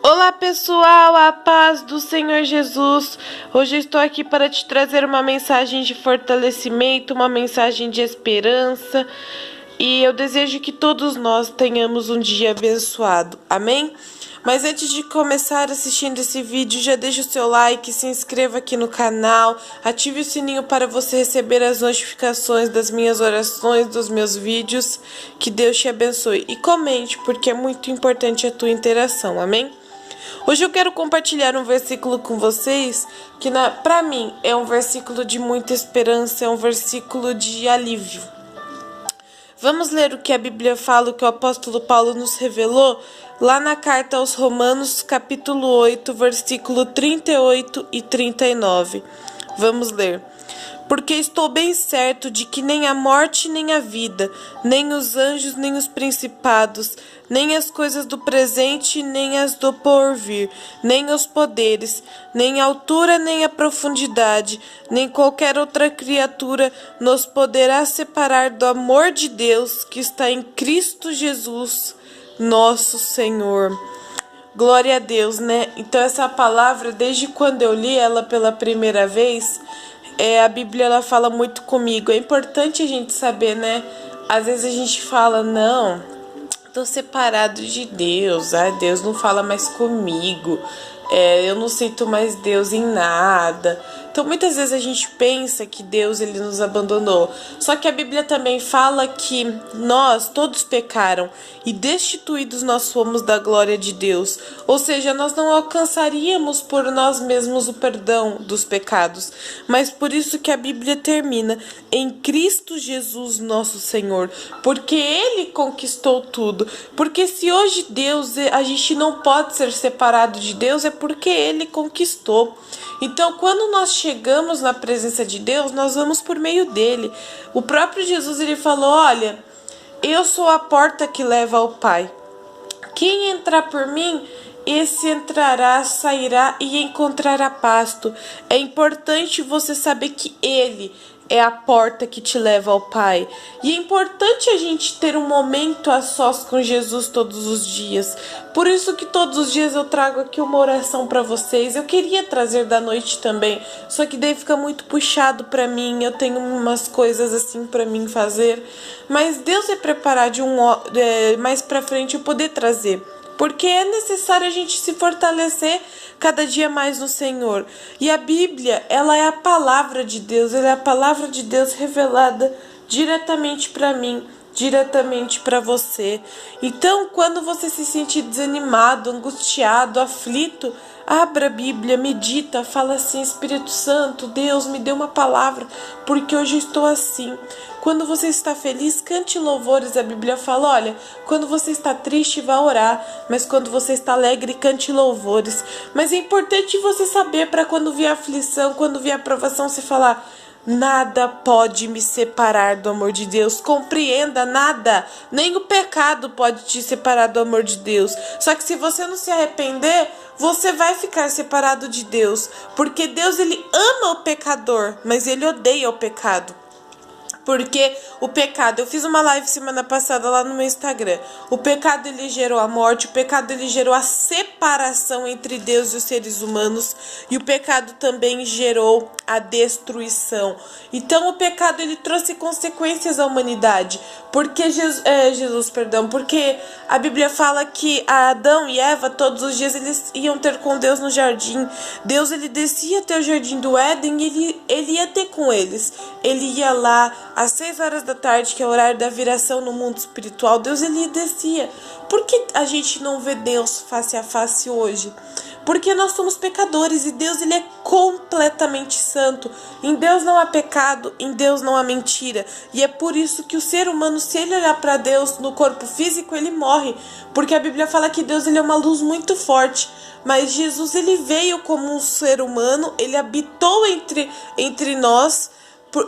Olá pessoal, a paz do Senhor Jesus. Hoje eu estou aqui para te trazer uma mensagem de fortalecimento, uma mensagem de esperança, e eu desejo que todos nós tenhamos um dia abençoado, amém? Mas antes de começar assistindo esse vídeo, já deixa o seu like, se inscreva aqui no canal, ative o sininho para você receber as notificações das minhas orações, dos meus vídeos. Que Deus te abençoe e comente, porque é muito importante a tua interação, amém? Hoje eu quero compartilhar um versículo com vocês que para mim é um versículo de muita esperança, é um versículo de alívio. Vamos ler o que a Bíblia fala, o que o apóstolo Paulo nos revelou lá na carta aos Romanos, capítulo 8, versículo 38 e 39. Vamos ler. Porque estou bem certo de que nem a morte nem a vida, nem os anjos nem os principados, nem as coisas do presente nem as do porvir, nem os poderes, nem a altura nem a profundidade, nem qualquer outra criatura nos poderá separar do amor de Deus que está em Cristo Jesus, nosso Senhor. Glória a Deus, né? Então essa palavra, desde quando eu li ela pela primeira vez, a Bíblia ela fala muito comigo. É importante a gente saber, né? Às vezes a gente fala, não, tô separado de Deus, Deus não fala mais comigo, eu não sinto mais Deus em nada. Então muitas vezes a gente pensa que Deus ele nos abandonou. Só que a Bíblia também fala que nós todos pecaram e destituídos nós fomos da glória de Deus. Ou seja, nós não alcançaríamos por nós mesmos o perdão dos pecados. Mas por isso que a Bíblia termina em Cristo Jesus nosso Senhor. Porque Ele conquistou tudo. Porque se hoje a gente não pode ser separado de Deus, é porque Ele conquistou. Então, quando nós chegamos na presença de Deus, nós vamos por meio dele. O próprio Jesus ele falou: olha, eu sou a porta que leva ao Pai. Quem entrar por mim, esse entrará, sairá e encontrará pasto. É importante você saber que Ele é a porta que te leva ao Pai. E é importante a gente ter um momento a sós com Jesus todos os dias. Por isso que todos os dias eu trago aqui uma oração para vocês. Eu queria trazer da noite também, só que daí fica muito puxado para mim. Eu tenho umas coisas assim para mim fazer. Mas Deus vai preparar mais para frente eu poder trazer. Porque é necessário a gente se fortalecer cada dia mais no Senhor. E a Bíblia, ela é a palavra de Deus, ela é a palavra de Deus revelada diretamente para mim, diretamente para você. Então, quando você se sentir desanimado, angustiado, aflito, abra a Bíblia, medita, fala assim: Espírito Santo, Deus, me dê uma palavra, porque hoje eu estou assim. Quando você está feliz, cante louvores. A Bíblia fala, olha, quando você está triste, vá orar, mas quando você está alegre, cante louvores. Mas é importante você saber para quando vier aflição, quando vier aprovação, você falar: nada pode me separar do amor de Deus. Compreenda, nada, nem o pecado pode te separar do amor de Deus. Só que se você não se arrepender, você vai ficar separado de Deus. Porque Deus ele ama o pecador, mas ele odeia o pecado. Porque o pecado, eu fiz uma live semana passada lá no meu Instagram. O pecado ele gerou a morte, o pecado ele gerou a separação entre Deus e os seres humanos, e o pecado também gerou a destruição. Então o pecado ele trouxe consequências à humanidade. Porque porque a Bíblia fala que Adão e Eva todos os dias eles iam ter com Deus no jardim. Deus ele descia até o jardim do Éden e ele ia ter com eles. Ele ia lá às 6 horas da tarde, que é o horário da viração no mundo espiritual. Deus ele descia. Por que a gente não vê Deus face a face hoje? Porque nós somos pecadores e Deus ele é completamente santo. Em Deus não há pecado, em Deus não há mentira. E é por isso que o ser humano, se ele olhar para Deus no corpo físico, ele morre. Porque a Bíblia fala que Deus ele é uma luz muito forte. Mas Jesus ele veio como um ser humano, ele habitou entre nós.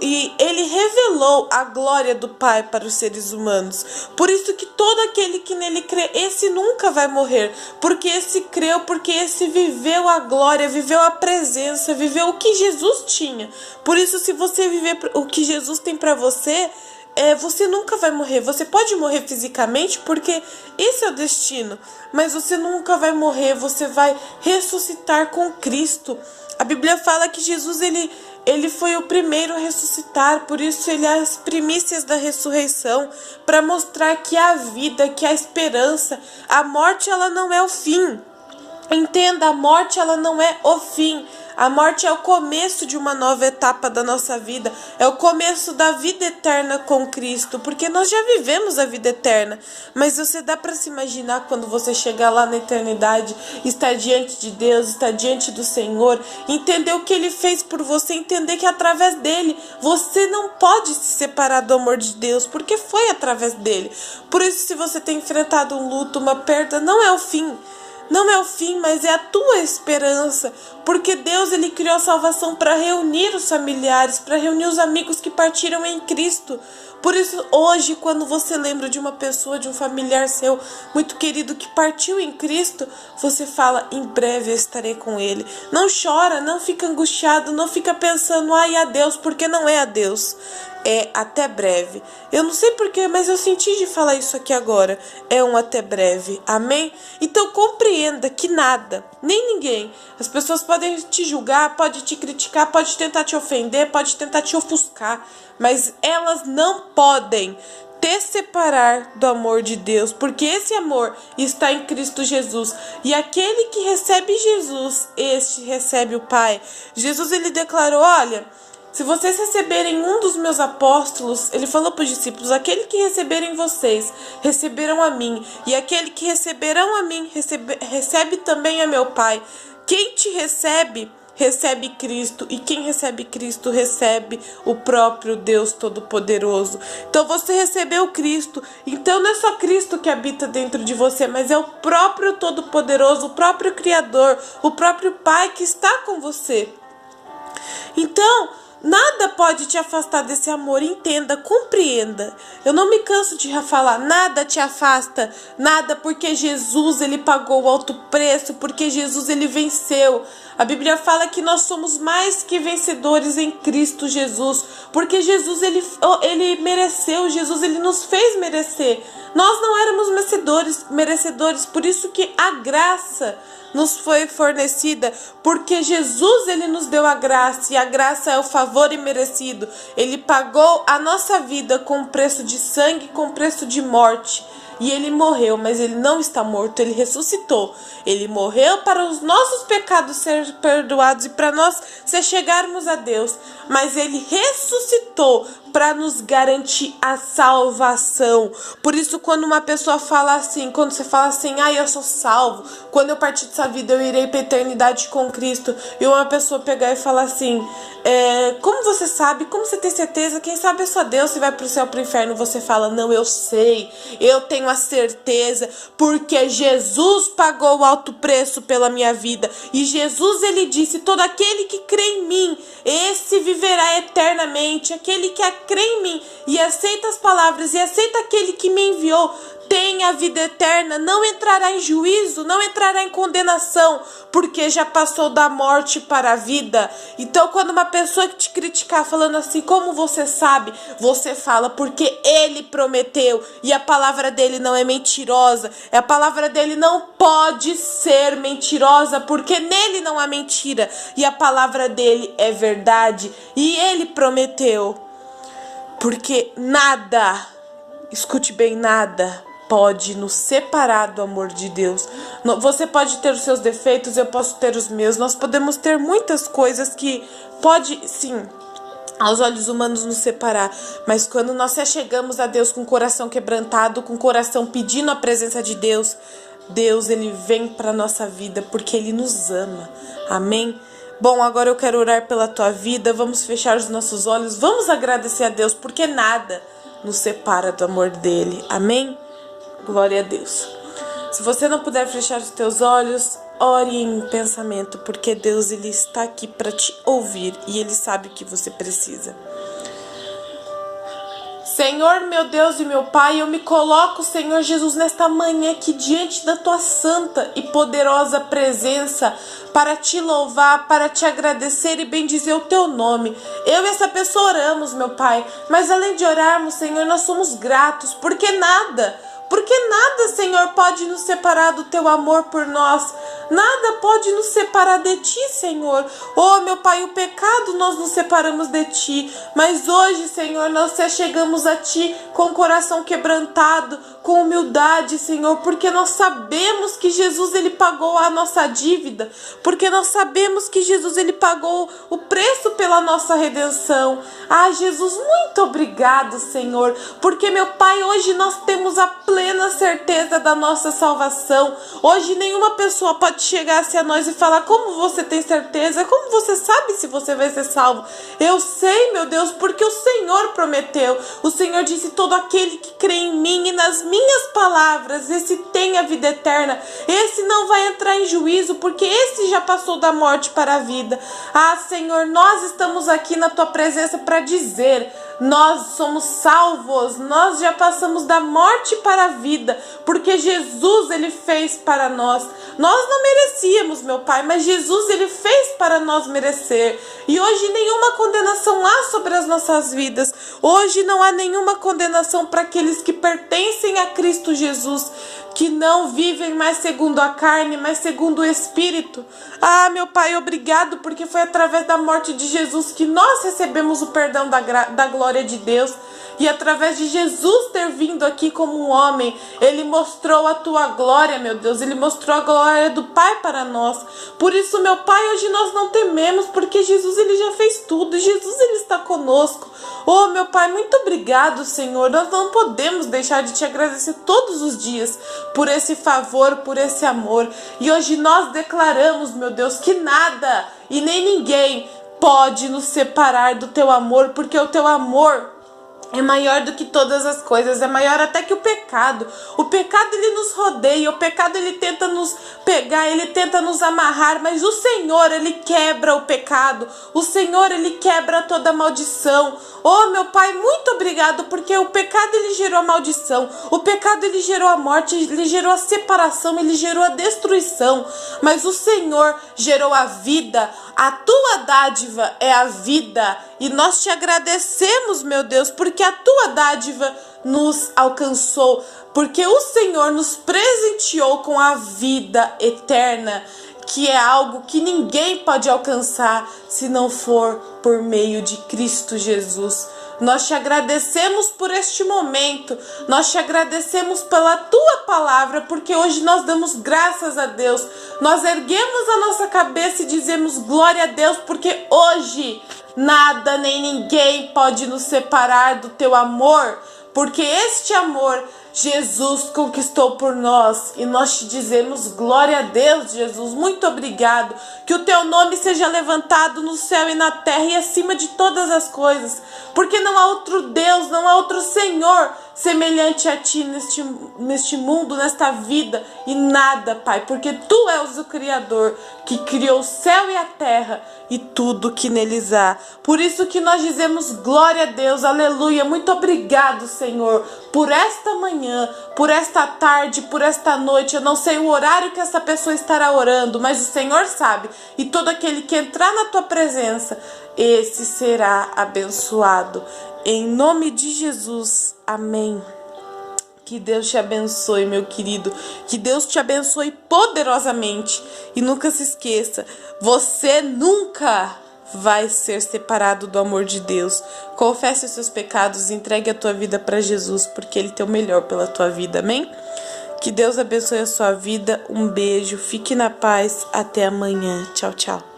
E ele revelou a glória do Pai para os seres humanos. Por isso que todo aquele que nele crê, esse nunca vai morrer. Porque esse creu, porque esse viveu a glória, viveu a presença, viveu o que Jesus tinha. Por isso, se você viver o que Jesus tem para você, você nunca vai morrer. Você pode morrer fisicamente porque esse é o destino, mas você nunca vai morrer, você vai ressuscitar com Cristo. A Bíblia fala que Jesus ele foi o primeiro a ressuscitar, por isso ele é as primícias da ressurreição, para mostrar que há vida, que há esperança. A morte ela não é o fim. Entenda, a morte ela não é o fim. A morte é o começo de uma nova etapa da nossa vida. É o começo da vida eterna com Cristo. Porque nós já vivemos a vida eterna. Mas você dá para se imaginar quando você chegar lá na eternidade, estar diante de Deus, estar diante do Senhor, entender o que Ele fez por você, entender que através dele você não pode se separar do amor de Deus, porque foi através dele. Por isso, se você tem enfrentado um luto, uma perda, não é o fim. Não é o fim, mas é a tua esperança, porque Deus ele criou a salvação para reunir os familiares, para reunir os amigos que partiram em Cristo. Por isso, hoje, quando você lembra de uma pessoa, de um familiar seu muito querido que partiu em Cristo, você fala, em breve eu estarei com ele. Não chora, não fica angustiado, não fica pensando, ai, adeus, porque não é adeus. É até breve. Eu não sei porquê, mas eu senti de falar isso aqui agora. É um até breve. Amém? Então compreenda que nada, nem ninguém. As pessoas podem te julgar, podem te criticar, podem tentar te ofender, podem tentar te ofuscar. Mas elas não podem te separar do amor de Deus. Porque esse amor está em Cristo Jesus. E aquele que recebe Jesus, este recebe o Pai. Jesus ele declarou, olha... Se vocês receberem um dos meus apóstolos, ele falou para os discípulos, aquele que receberem vocês, receberão a mim. E aquele que receberão a mim, recebe também a meu Pai. Quem te recebe, recebe Cristo. E quem recebe Cristo, recebe o próprio Deus Todo-Poderoso. Então você recebeu Cristo. Então não é só Cristo que habita dentro de você, mas é o próprio Todo-Poderoso, o próprio Criador, o próprio Pai que está com você. Então... nada pode te afastar desse amor, entenda, compreenda. Eu não me canso de falar, nada te afasta, nada, porque Jesus ele pagou o alto preço, porque Jesus ele venceu. A Bíblia fala que nós somos mais que vencedores em Cristo Jesus, porque Jesus ele mereceu, Jesus ele nos fez merecer. Nós não éramos merecedores, por isso que a graça nos foi fornecida, porque Jesus ele nos deu a graça, e a graça é o favor imerecido. Ele pagou a nossa vida com preço de sangue, com preço de morte. E ele morreu, mas ele não está morto, ele ressuscitou. Ele morreu para os nossos pecados serem perdoados e para nós se chegarmos a Deus. Mas ele ressuscitou para nos garantir a salvação. Por isso, quando uma pessoa fala assim, quando você fala assim, eu sou salvo, quando eu partir dessa vida eu irei para a eternidade com Cristo, e uma pessoa pegar e falar assim, como você sabe, como você tem certeza, quem sabe é só Deus, se vai para o céu ou para o inferno, você fala, não, eu sei, eu tenho a certeza, porque Jesus pagou o alto preço pela minha vida, e Jesus ele disse, todo aquele que crê em mim, esse viverá eternamente. Aquele que crê em mim e aceita as palavras e aceita aquele que me enviou, tem a vida eterna, não entrará em juízo, não entrará em condenação, porque já passou da morte para a vida. Então, quando uma pessoa te criticar falando assim, como você sabe? Você fala, porque ele prometeu, e a palavra dele não é mentirosa, a palavra dele não pode ser mentirosa, porque nele não há mentira, e a palavra dele é verdade, e ele prometeu, porque nada, escute bem, nada pode nos separar do amor de Deus. Você pode ter os seus defeitos, eu posso ter os meus, nós podemos ter muitas coisas que pode, sim, aos olhos humanos nos separar, mas quando nós chegamos a Deus com o coração quebrantado, com o coração pedindo a presença de Deus, Deus ele vem para a nossa vida, porque ele nos ama, amém? Bom, agora eu quero orar pela tua vida, vamos fechar os nossos olhos, vamos agradecer a Deus, porque nada nos separa do amor dele, amém? Glória a Deus. Se você não puder fechar os teus olhos, ore em pensamento, porque Deus ele está aqui para te ouvir e ele sabe o que você precisa. Senhor, meu Deus e meu Pai, eu me coloco, Senhor Jesus, nesta manhã aqui diante da tua santa e poderosa presença para te louvar, para te agradecer e bendizer o teu nome. Eu e essa pessoa oramos, meu Pai, mas além de orarmos, Senhor, nós somos gratos, porque nada, Senhor, pode nos separar do teu amor por nós. Nada pode nos separar de ti, Senhor. Oh, meu Pai, o pecado nós nos separamos de ti. Mas hoje, Senhor, nós chegamos a ti com o coração quebrantado, com humildade, Senhor, porque nós sabemos que Jesus, ele pagou a nossa dívida. Porque nós sabemos que Jesus, ele pagou o preço pela nossa redenção. Ah, Jesus, muito obrigado, Senhor. Porque, meu Pai, hoje nós temos a plena certeza da nossa salvação. Hoje nenhuma pessoa pode chegar a nós e falar: como você tem certeza? Como você sabe se você vai ser salvo? Eu sei, meu Deus, porque o Senhor prometeu. O Senhor disse: todo aquele que crê em mim e nas minhas palavras, esse tem a vida eterna. Esse não vai entrar em juízo, porque esse já passou da morte para a vida. Ah, Senhor, nós estamos aqui na tua presença para dizer: nós somos salvos, nós já passamos da morte para a vida, porque Jesus, ele fez para nós. Nós não merecíamos, meu Pai, mas Jesus, ele fez para nós merecer. E hoje nenhuma condenação há sobre as nossas vidas. Hoje não há nenhuma condenação para aqueles que pertencem a Cristo Jesus, que não vivem mais segundo a carne, mas segundo o Espírito. Ah, meu Pai, obrigado, porque foi através da morte de Jesus que nós recebemos o perdão da glória de Deus. E através de Jesus ter vindo aqui como um homem, ele mostrou a tua glória, meu Deus. Ele mostrou a glória do Pai para nós. Por isso, meu Pai, hoje nós não tememos, porque Jesus, ele já fez tudo. Jesus, ele está conosco. Oh, meu Pai, muito obrigado, Senhor. Nós não podemos deixar de te agradecer todos os dias por esse favor, por esse amor. E hoje nós declaramos, meu Deus, que nada e nem ninguém pode nos separar do teu amor, porque o teu amor é maior do que todas as coisas, é maior até que o pecado. O pecado, ele nos rodeia, o pecado, ele tenta nos pegar, ele tenta nos amarrar, mas o Senhor, ele quebra o pecado. O Senhor, ele quebra toda maldição. Oh, meu Pai, muito obrigado, porque o pecado, ele gerou a maldição. O pecado, ele gerou a morte, ele gerou a separação, ele gerou a destruição. Mas o Senhor gerou a vida. A tua dádiva é a vida. E nós te agradecemos, meu Deus, porque a tua dádiva nos alcançou, porque o Senhor nos presenteou com a vida eterna, que é algo que ninguém pode alcançar se não for por meio de Cristo Jesus. Nós te agradecemos por este momento, nós te agradecemos pela tua palavra, porque hoje nós damos graças a Deus. Nós erguemos a nossa cabeça e dizemos glória a Deus, porque hoje nada nem ninguém pode nos separar do teu amor, porque este amor Jesus conquistou por nós. E nós te dizemos glória a Deus, Jesus, muito obrigado. Que o teu nome seja levantado no céu e na terra e acima de todas as coisas, porque não há outro Deus, não há outro Senhor semelhante a ti neste mundo, nesta vida, e nada, Pai, porque tu és o Criador que criou o céu e a terra e tudo que neles há. Por isso que nós dizemos glória a Deus, aleluia. Muito obrigado, Senhor, por esta manhã, por esta tarde, por esta noite. Eu não sei o horário que essa pessoa estará orando, mas o Senhor sabe. E todo aquele que entrar na tua presença, esse será abençoado. Em nome de Jesus, amém. Que Deus te abençoe, meu querido. Que Deus te abençoe poderosamente. E nunca se esqueça, você nunca vai ser separado do amor de Deus. Confesse os seus pecados e entregue a tua vida para Jesus, porque Ele tem o melhor pela tua vida, amém? Que Deus abençoe a sua vida. Um beijo, fique na paz. Até amanhã. Tchau, tchau.